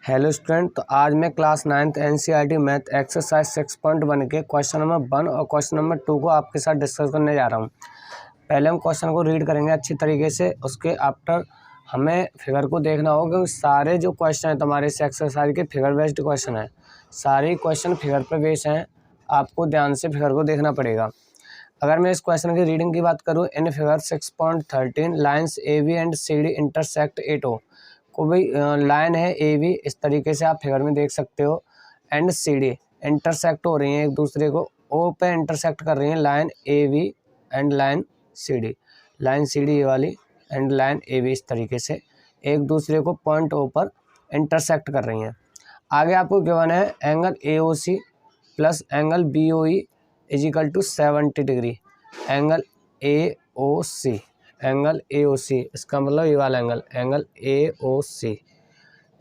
Hello student, तो आज मैं class 9th NCERT math exercise 6.1 के क्वेश्चन नंबर 1 और क्वेश्चन नंबर 2 को आपके साथ डिस्कस करने जा रहा हूं। पहले हम क्वेश्चन को रीड करेंगे अच्छी तरीके से, उसके आफ्टर हमें फिगर को देखना होगा क्योंकि सारे जो क्वेश्चन हैं तुम्हारे इस एक्सरसाइज के फिगर बेस्ड क्वेश्चन हैं। सारे क्वेश्चन फिगर पर बेस हैं, आपको ध्यान से फिगर को देखना पड़ेगा। अगर मैं इस क्वेश्चन की रीडिंग की बात करूँ, in figure 6.13 lines A B and C D intersect at O. को भाई लाइन है ए बी, इस तरीके से आप फिगर में देख सकते हो, एंड सी डी इंटरसेक्ट हो रही हैं एक दूसरे को, ओ पे इंटरसेक्ट कर रही हैं line A B and line C D. Line C D ये वाली एंड लाइन ए बी इस तरीके से एक दूसरे को पॉइंट ओ पर इंटरसेक्ट कर रही हैं। आगे आपको गिवन है angle A O C plus angle B O E is equal to 70 degree. Angle A O C, angle A O C इसका मतलब ये वाला angle A O C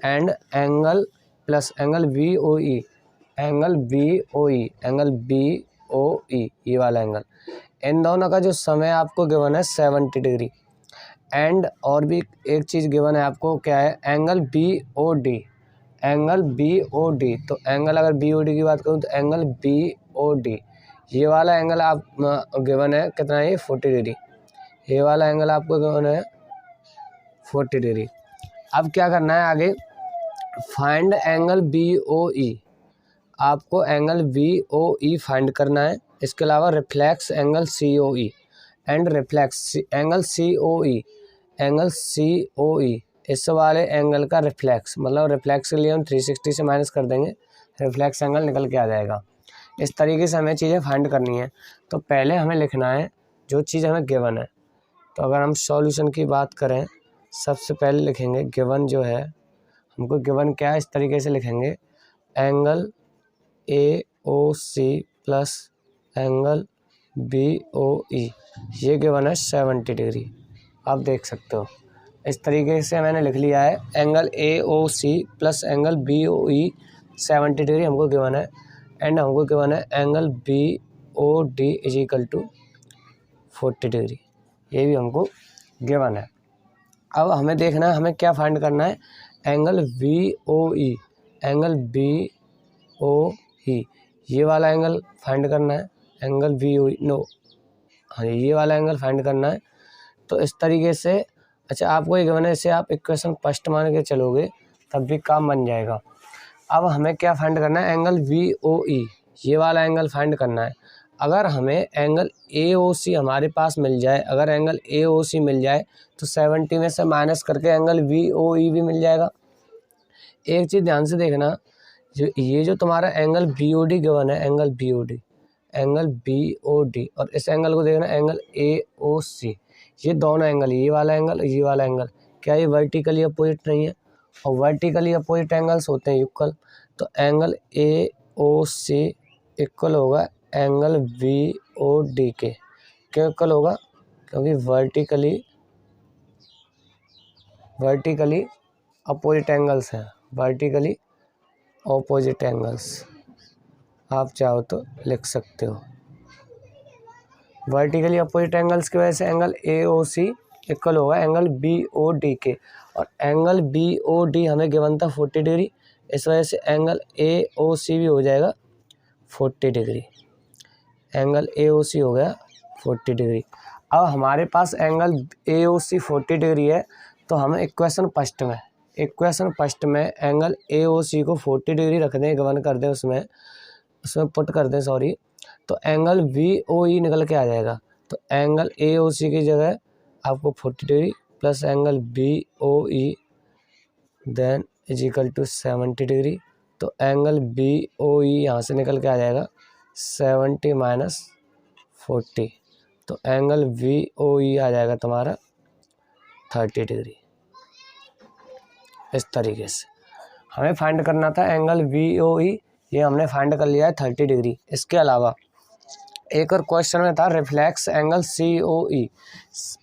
and angle plus angle B O E, angle B O E, angle B O E ये वाला angle. इन दोनों का जो समय आपको गिवन है 70 डिग्री। एंड और भी एक चीज़ गिवन है आपको, क्या है, angle B O D, angle B O D. तो एंगल अगर बी ओ डी की बात करूँ तो एंगल बी ओ डी ये वाला एंगल आप गिवन है कितना है, 40 डिग्री। ये वाला एंगल आपको गिवन है 40 डिग्री। अब क्या करना है आगे, find angle B O E. आपको angle B O E find करना है। इसके अलावा reflex angle C O E and reflex angle C O E, angle C O E इस वाले एंगल का रिफ्लेक्स, मतलब रिफ्लेक्स के लिए हम 360 से माइनस कर देंगे, रिफ्लेक्स एंगल निकल के आ जाएगा। इस तरीके से हमें चीज़ें फाइंड करनी है। तो पहले हमें लिखना है जो चीज़ हमें गिवन है। तो अगर हम सॉल्यूशन की बात करें, सबसे पहले लिखेंगे गिवन जो है हमको गिवन क्या है, इस तरीके से लिखेंगे angle A O C plus angle B O E, ये गिवन है 70 डिग्री। आप देख सकते हो इस तरीके से मैंने लिख लिया है, angle A O C plus angle B O E 70 degree हमको गिवन है। एंड हमको गिवन है angle B O D is equal to 40 degree, ये भी हमको गिवन है। अब हमें देखना है हमें क्या फाइंड करना है, angle V O E, angle B O E ये वाला एंगल फाइंड करना है, एंगल वी ओ ई नो, हाँ ये वाला एंगल फाइंड करना है। तो इस तरीके से अच्छा आपको ये गिवन है, इसे आप इक्वेशन फर्स्ट मान के चलोगे तब भी काम बन जाएगा। अब हमें क्या फाइंड करना है, एंगल वी ओ ई ये वाला एंगल फाइंड करना है। अगर हमें एंगल ए ओ सी हमारे पास मिल जाए, अगर एंगल ए ओ सी मिल जाए तो 70 में से माइनस करके एंगल वी ओ ई भी मिल जाएगा। एक चीज़ ध्यान से देखना, जो तुम्हारा angle B O D given है, angle B O D, angle B O D, और इस एंगल को देखना एंगल ए ओ सी, ये दोनों एंगल, ये वाला एंगल क्या ये वर्टिकली अपोजिट नहीं है, और वर्टिकली अपोजिट एंगल्स होते हैं इक्वल। तो angle A O C equal होगा एंगल बी ओ डी के। क्यों इक्वल होगा, क्योंकि वर्टिकली अपोजिट एंगल्स हैं, वर्टिकली ऑपोजिट एंगल्स आप चाहो तो लिख सकते हो। वर्टिकली अपोजिट एंगल्स की वजह से angle A O C equal होगा एंगल बी ओ डी के, और एंगल बी ओ डी हमें गिवन था 40 डिग्री, इस वजह से एंगल ए ओ सी भी हो जाएगा 40 डिग्री। एंगल ए ओ सी हो गया 40 डिग्री। अब हमारे पास angle A O C 40 degree है, तो हम इक्वेशन फर्स्ट में एंगल ए ओ सी को 40 डिग्री रख दें, गिवन कर दें, उसमें पुट कर दें सॉरी, तो एंगल वी ओ ई निकल के आ जाएगा। तो एंगल ए ओ सी की जगह आपको 40 degree plus angle B O E then is equal to 70 degree. तो एंगल बी ओ ई यहाँ से निकल के आ जाएगा 70 माइनस 40, तो एंगल वी ओ ई आ जाएगा तुम्हारा 30 डिग्री। इस तरीके से हमें फाइंड करना था एंगल वी ओ ई, ये हमने फाइंड कर लिया है 30 डिग्री। इसके अलावा एक और क्वेश्चन में था रिफ्लेक्स एंगल सी ओ ई।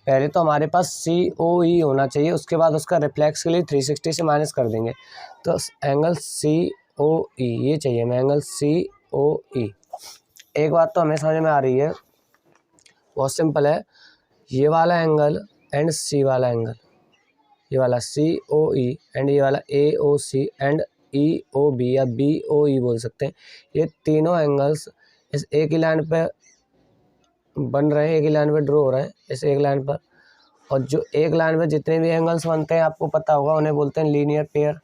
पहले तो हमारे पास सी ओ ई होना चाहिए, उसके बाद उसका रिफ्लेक्स के लिए 360 से माइनस कर देंगे, तो एंगल सी ओ ई ये चाहिए हमें, एंगल सी ओ ई। एक बात तो हमें समझ में आ रही है, बहुत सिंपल है, ये वाला एंगल एंड सी वाला एंगल, ये वाला COE एंड ये वाला AOC एंड EOB या BOE बोल सकते हैं, ये तीनों एंगल्स इस एक ही लाइन पे बन रहे हैं, एक ही लाइन पे ड्रॉ हो रहे हैं इस एक लाइन पर। और जो एक लाइन पे जितने भी एंगल्स बनते हैं आपको पता होगा, उन्हें बोलते हैं लीनियर पेयर।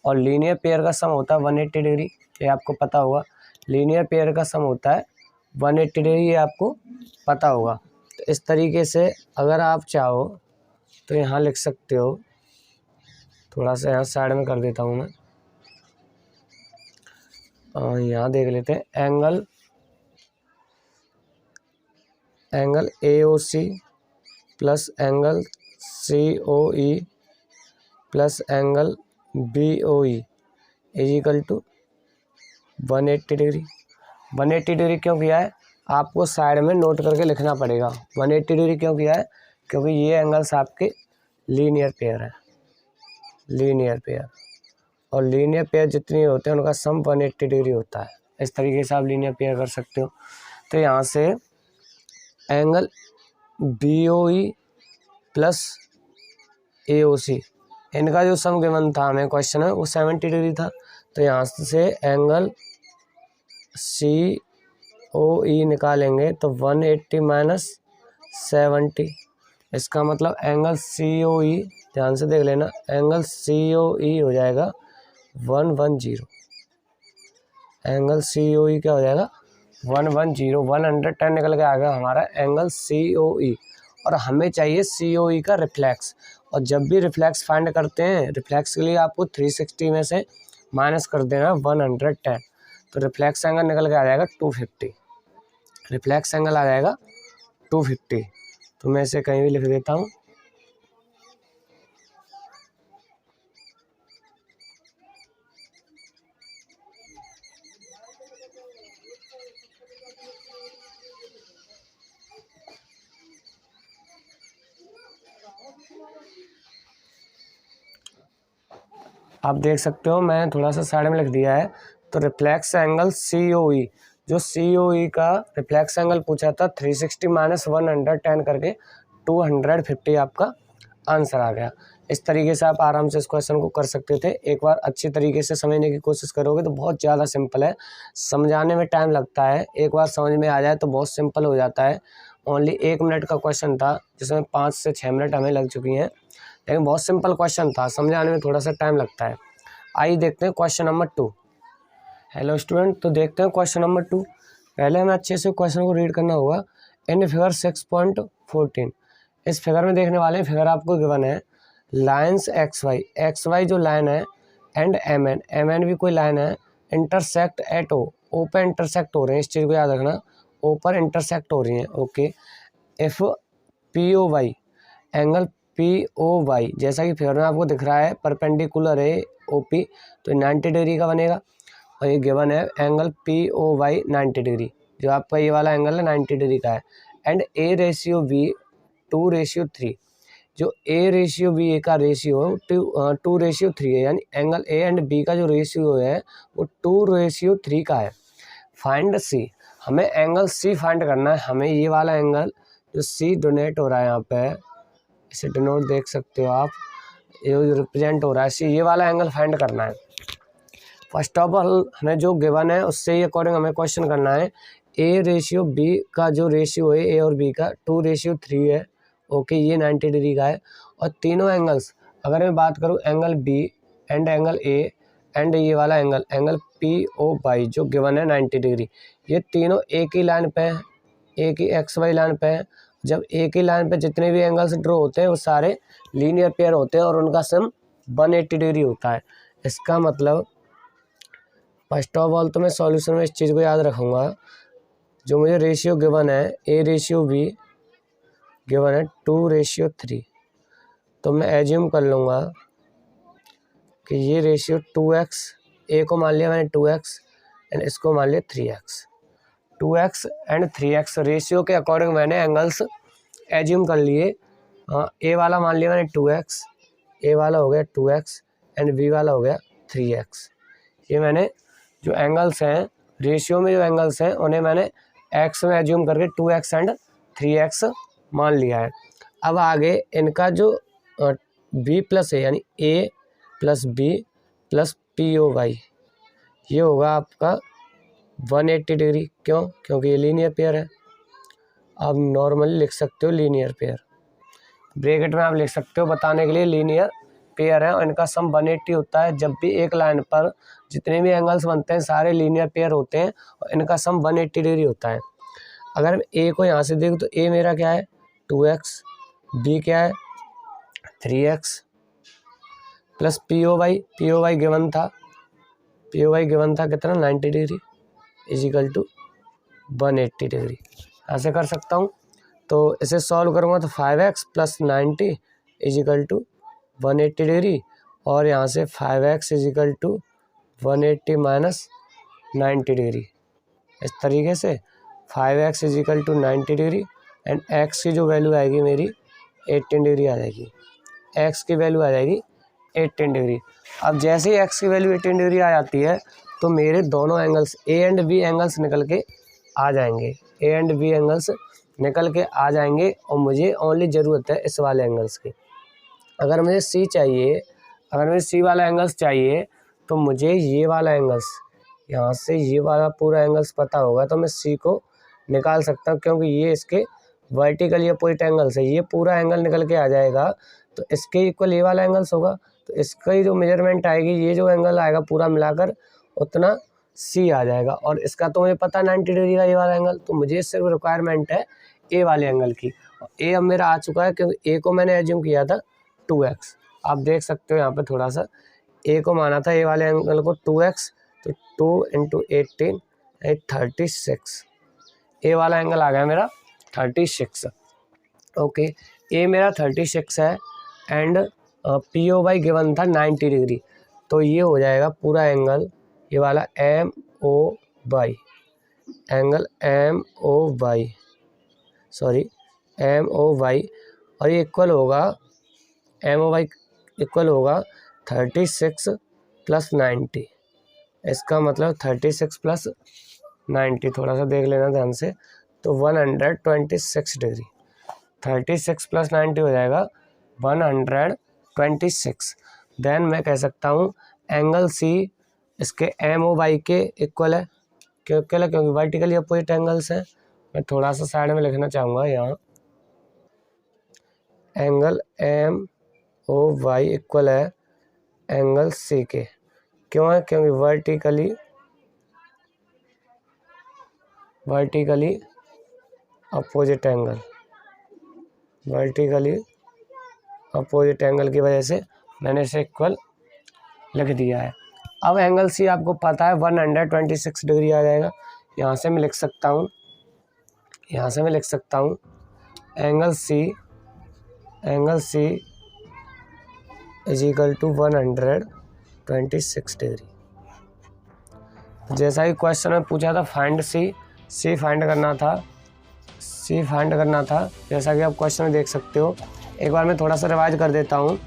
और लीनियर पेयर का सम होता है 180 डिग्री, ये आपको पता होगा। लीनियर पेयर का सम होता है 180 डिग्री, ये आपको पता होगा। तो इस तरीके से अगर आप चाहो तो यहाँ लिख सकते हो, थोड़ा सा यहाँ साइड में कर देता हूँ मैं, यहाँ देख लेते हैं angle AOC plus angle COE plus angle BOE is equal to 180 degree. 180 degree क्यों किया है आपको साइड में नोट करके लिखना पड़ेगा। 180 डिग्री क्यों किया है, क्योंकि ये एंगल्स आपके लीनियर पेयर है, लीनियर पेयर। और लीनियर पेयर जितनी होते हैं उनका सम 180 डिग्री होता है। इस तरीके से आप लीनियर पेयर कर सकते हो। तो यहाँ से एंगल BOE प्लस AOC इनका जो सम गिवन था हमें क्वेश्चन में वो 70 डिग्री था। तो यहाँ से एंगल COE निकालेंगे तो 180 माइनस 70, इसका मतलब एंगल COE, ध्यान से देख लेना, एंगल COE हो जाएगा 110। एंगल COE क्या हो जाएगा 110, 110 निकल के आ गया हमारा एंगल COE। और हमें चाहिए COE का रिफ्लेक्स। और जब भी रिफ्लेक्स फाइंड करते हैं, रिफ्लेक्स के लिए आपको 360 में से माइनस कर देना 110, तो रिफ्लेक्स एंगल निकल के आ जाएगा 250। रिफ्लेक्स एंगल आ जाएगा 250। तो मैं इसे कहीं भी लिख देता हूँ। आप देख सकते हो मैंने थोड़ा सा साइड में लिख दिया है। तो रिफ्लेक्स एंगल COE, जो COE का रिफ्लेक्स एंगल पूछा था 360 माइनस 110 करके 250 आपका आंसर आ गया। इस तरीके से आप आराम से इस क्वेश्चन को कर सकते थे। एक बार अच्छी तरीके से समझने की कोशिश करोगे तो बहुत ज़्यादा सिंपल है, समझाने में टाइम लगता है, एक बार समझ में आ जाए तो बहुत सिंपल हो जाता है। ओनली 1 मिनट का क्वेश्चन था जिसमें 5 से 6 मिनट हमें लग चुकी हैं, लेकिन बहुत सिंपल क्वेश्चन था, समझाने में थोड़ा सा टाइम लगता है। आइए देखते हैं क्वेश्चन नंबर 2। हेलो स्टूडेंट, तो देखते हैं क्वेश्चन नंबर 2। पहले हमें अच्छे से क्वेश्चन को रीड करना होगा। इन फिगर 6.14, इस फिगर में देखने वाले फिगर आपको गिवन है लाइन्स XY जो लाइन है एंड MN भी कोई लाइन है, इंटरसेक्ट एट O पर इंटरसेक्ट हो रहे हैं, इस चीज़ को याद रखना, O पर इंटरसेक्ट हो रही हैं। Okay, if POY angle POY जैसा कि फिगर में आपको दिख रहा है परपेंडिकुलर है OP, तो 90 डिग्री का बनेगा। और ये गिवन है एंगल POY 90 डिग्री, जो आपका ये वाला एंगल है 90 डिग्री का है। एंड A/B 2/3, जो A/B का रेशियो 2/3 है, यानी एंगल A एंड B का जो रेशियो है वो 2/3 का है। फाइंड C, हमें एंगल C फाइंड करना है। हमें ये वाला एंगल जो C डोनेट हो रहा है यहाँ पे, इसे डिनोट देख सकते हो आप, ये जो रिप्रेजेंट हो रहा है C, ये वाला एंगल फाइंड करना है। फर्स्ट ऑफ ऑल हमें जो गिवन है उससे ही अकॉर्डिंग हमें क्वेश्चन करना है। A/B का जो रेशियो है A और B का 2/3 है। ओके, ये 90 डिग्री का है। और तीनों एंगल्स, अगर मैं बात करूँ angle B and angle A and ये वाला एंगल POY जो गिवन है 90 डिग्री, ये तीनों एक ही लाइन पे हैं, एक ही XY लाइन पे हैं। जब एक ही लाइन पे जितने भी एंगल्स ड्रॉ होते हैं वो सारे लीनियर पेयर होते हैं और उनका सम 180 डिग्री होता है। इसका मतलब फर्स्ट ऑफ ऑल तो मैं सॉल्यूशन में इस चीज़ को याद रखूँगा, जो मुझे रेशियो गिवन है A/B गिवन है 2/3, तो मैं एज्यूम कर लूँगा कि ये रेशियो 2x, A को मान लिया मैंने 2x एंड इसको मान लिया 3x। 2x and 3x ratio के अकॉर्डिंग मैंने एंगल्स एज्यूम कर लिए। A वाला मान लिया मैंने 2x, A वाला हो गया 2x एंड B वाला हो गया 3x। ये मैंने जो एंगल्स हैं रेशियो में, जो एंगल्स हैं उन्हें मैंने x में एज्यूम करके 2x एंड 3x मान लिया है। अब आगे इनका जो बी प्लस ए यानी A plus B plus P O Y, ये होगा आपका 180 डिग्री। क्यों? क्योंकि ये लीनियर पेयर है। आप नॉर्मली लिख सकते हो लीनियर पेयर, ब्रैकेट में आप लिख सकते हो बताने के लिए लीनियर पेयर है और इनका सम 180 होता है। जब भी एक लाइन पर जितने भी एंगल्स बनते हैं सारे लीनियर पेयर होते हैं और इनका सम 180 डिग्री होता है। अगर मैं ए को यहाँ से देखूँ तो ए मेरा क्या है 2x, बी क्या है 3x plus P O Y given था, कितना 90 डिग्री इजिकल टू 180 डिग्री। ऐसे कर सकता हूँ। तो इसे सॉल्व करूँगा तो 5x plus 90 is equal to 180 degree और यहाँ से 5x equal to 180 minus 90 degree. इस तरीके से 5x equal to 90 degree and x की जो वैल्यू आएगी मेरी 18 डिग्री आ जाएगी। x की वैल्यू आ जाएगी 18 डिग्री। अब जैसे ही x की वैल्यू 18 डिग्री आ जाती है तो मेरे दोनों angles A and B angles निकल के आ जाएंगे, ए एंड बी एंगल्स निकल के आ जाएंगे और मुझे ओनली ज़रूरत है इस वाले एंगल्स की। अगर मुझे सी चाहिए, अगर मुझे सी वाला एंगल्स चाहिए तो मुझे ये वाला एंगल्स यहाँ से ये वाला पूरा एंगल्स पता होगा तो मैं सी को निकाल सकता हूँ, क्योंकि ये इसके वर्टिकली अपोजिट एंगल्स है। ये पूरा एंगल निकल के आ जाएगा तो इसके इक्वल ये वाला एंगल्स होगा, तो इसका ही जो मेजरमेंट आएगी, ये जो एंगल आएगा पूरा मिलाकर उतना सी आ जाएगा। और इसका तो मुझे पता 90 डिग्री का ये वाला एंगल, तो मुझे सिर्फ रिक्वायरमेंट है ए वाले एंगल की। ए अब मेरा आ चुका है क्योंकि ए को मैंने एज्यूम किया था 2x। आप देख सकते हो यहाँ पे थोड़ा सा ए को माना था ए वाले एंगल को 2x, तो 2 इंटू 18 36। ए वाला एंगल आ गया मेरा 36। ओके, ए मेरा 36 है and P O Y given था 90 डिग्री, तो ये हो जाएगा पूरा एंगल ये वाला M O Y, angle M O Y और ये इक्वल होगा एम ओ वाई इक्वल होगा 36 प्लस 90। इसका मतलब 36 प्लस 90 थोड़ा सा देख लेना ध्यान से, तो 126 डिग्री। 36 प्लस 90 हो जाएगा 126। देन मैं कह सकता हूँ एंगल सी इसके एम ओ वाई के इक्वल है, क्योंकि वर्टिकली अपोजिट एंगल्स हैं। मैं थोड़ा सा साइड में लिखना चाहूँगा यहाँ, angle M O Y equal है एंगल सी के। क्यों है? क्योंकि वर्टिकली अपोजिट एंगल की वजह से मैंने इसे इक्वल लिख दिया है। अब एंगल सी आपको पता है 126 डिग्री आ जाएगा। यहाँ से मैं लिख सकता हूँ angle C is equal to 126 degree. जैसा ही क्वेश्चन में पूछा था फाइंड सी फाइंड करना था, जैसा कि आप क्वेश्चन में देख सकते हो। एक बार मैं थोड़ा सा रिवाइज कर देता हूँ।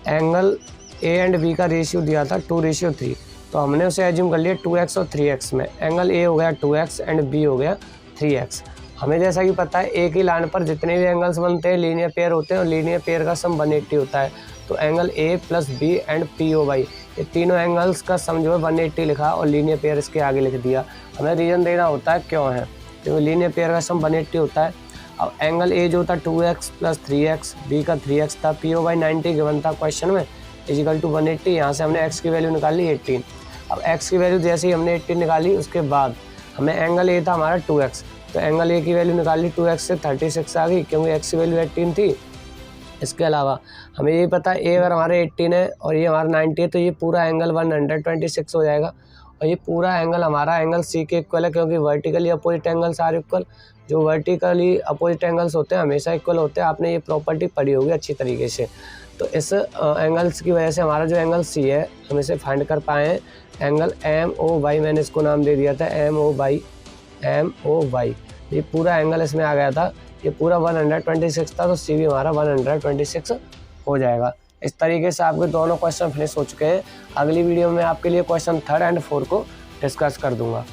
एंगल ए एंड बी का रेशियो दिया था 2:3, तो हमने उसे एज्यूम कर लिया 2x और 3x में। एंगल ए हो गया 2x एंड बी हो गया 3x। हमें जैसा कि पता है एक ही लाइन पर जितने भी एंगल्स बनते हैं लीनियर पेयर होते हैं और लीनियर पेयर का सम 180 होता है। तो angle A plus B and P O Y, ये तीनों एंगल्स का सम जो है 180 लिखा और लीनियर पेयर इसके आगे लिख दिया। हमें रीज़न देना होता है क्यों है, क्योंकि लीनियर पेयर का सम 180 होता है। अब एंगल ए जो था 2x प्लस 3x, बी का 3x था, पी ओ वाई 90 गिवन था क्वेश्चन में, इजिकल टू 180। यहाँ से हमने x की वैल्यू निकाली 18। अब x की वैल्यू जैसे ही हमने 18 निकाली उसके बाद हमें एंगल ए था हमारा 2x, तो एंगल ए की वैल्यू निकाली 2x से 36 आ गई, क्योंकि x की वैल्यू 18 थी। इसके अलावा हमें ये पता है ए अगर हमारे 18 है और ये हमारा 90 है, तो ये पूरा एंगल 126 हो जाएगा। और ये पूरा एंगल हमारा एंगल सी के इक्वल है, क्योंकि vertically opposite angles are equal. जो वर्टिकली अपोजिट एंगल्स होते हैं हमेशा इक्वल होते हैं। आपने ये प्रॉपर्टी पढ़ी होगी अच्छी तरीके से। तो इस एंगल्स की वजह से हमारा जो एंगल सी है हम इसे फाइंड कर पाए हैं। एंगल एम ओ वाई, मैंने इसको नाम दे दिया था एम ओ वाई। ये पूरा एंगल इसमें आ गया था, ये पूरा 126 था, तो सी भी हमारा 126 हो जाएगा। इस तरीके से आपके दोनों क्वेश्चन फिनिश हो चुके हैं। अगली वीडियो में आपके लिए क्वेश्चन 3 और 4 को डिस्कस कर दूंगा।